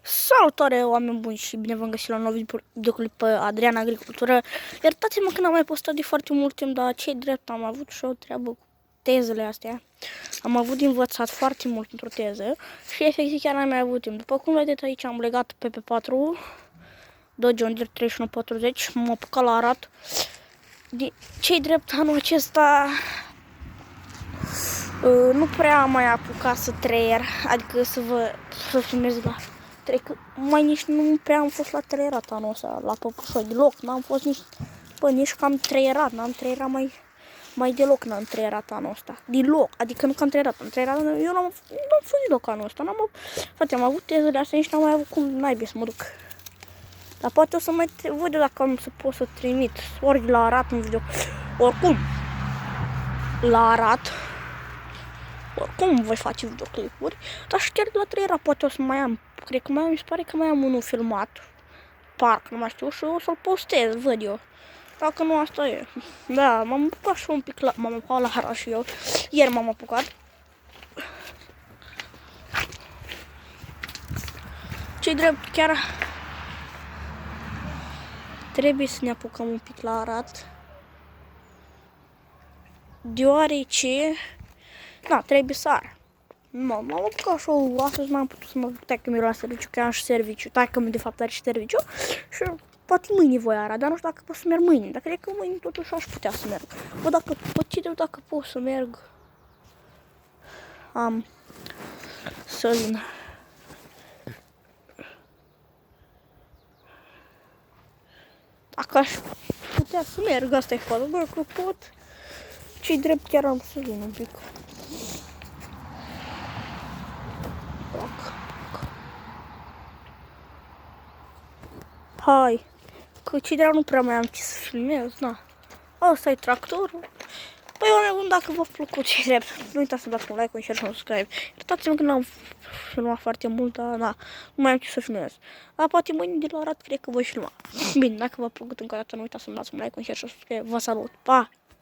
Salutare, oameni buni, și bine v-am găsit la un nou videoclip pe Adrian Agricultură. Iertați-mă că n-am mai postat de foarte mult timp, dar ce-i drept, am avut și o treabă cu tezele astea. Am avut de învățat foarte mult pentru teză și efectiv chiar n-am mai avut timp. După cum vedeți aici am legat pe P4 2 John Deere 3140, m-am apucat la arat. Ce-i drept, anul acesta nu prea am mai apucat să traier, adică să filmez la mai nici nu prea am fost la traierat anul ăsta, la păpușoi, deloc, n-am fost nici că am traierat, n-am traierat mai deloc, n-am traierat anul ăsta, deloc, adică nu că am traierat, eu n-am fost deloc anul ăsta, frate, am avut tezele astea, nici n-am mai avut cum naibii să mă duc. Dar poate o să mai văd eu dacă am să pot să trimit, ori la arat un video, oricum, la arat, oricum voi face videoclipuri, dar și chiar de la traierat poate o să mai am, cred că mi se pare că mai am unul filmat, parcă nu mai știu, și o să-l postez, văd eu. Dacă nu, asta e. Da, m-am apucat și un pic m-am apucat la arat și eu, ieri m-am apucat. Ce-i drept, chiar trebuie să ne apucăm un pic la arat, deoarece, da, trebuie să ar. M-am apucat și eu, astăzi n-am putut să mă duc, că mi-a luat serviciu, că am și serviciu, că de fapt are și serviciu și poate mâine voi ara, dar nu știu dacă pot să merg mâine, dar cred că mâine totuși aș putea să merg. Bă, dacă pot să merg, am sălină. Dacă aș putea să merg, asta e faza, bă, că pot, ce-i drept, chiar am sălină un pic. Hai, că ce dreau nu prea mai am ce să filmez, na. Asta e tractorul. Păi, oameni buni, dacă v-a plăcut ce drept, nu uitați să dați un like, un share și un subscribe. Iertați-mă că n-am filmat foarte mult, dar na, nu mai am ce să filmez. Dar poate mâine de la arat cred că voi filma. Bine, dacă v-a plăcut încă o dată, nu uitați să-mi dați un like, un share și un subscribe. Vă salut, pa!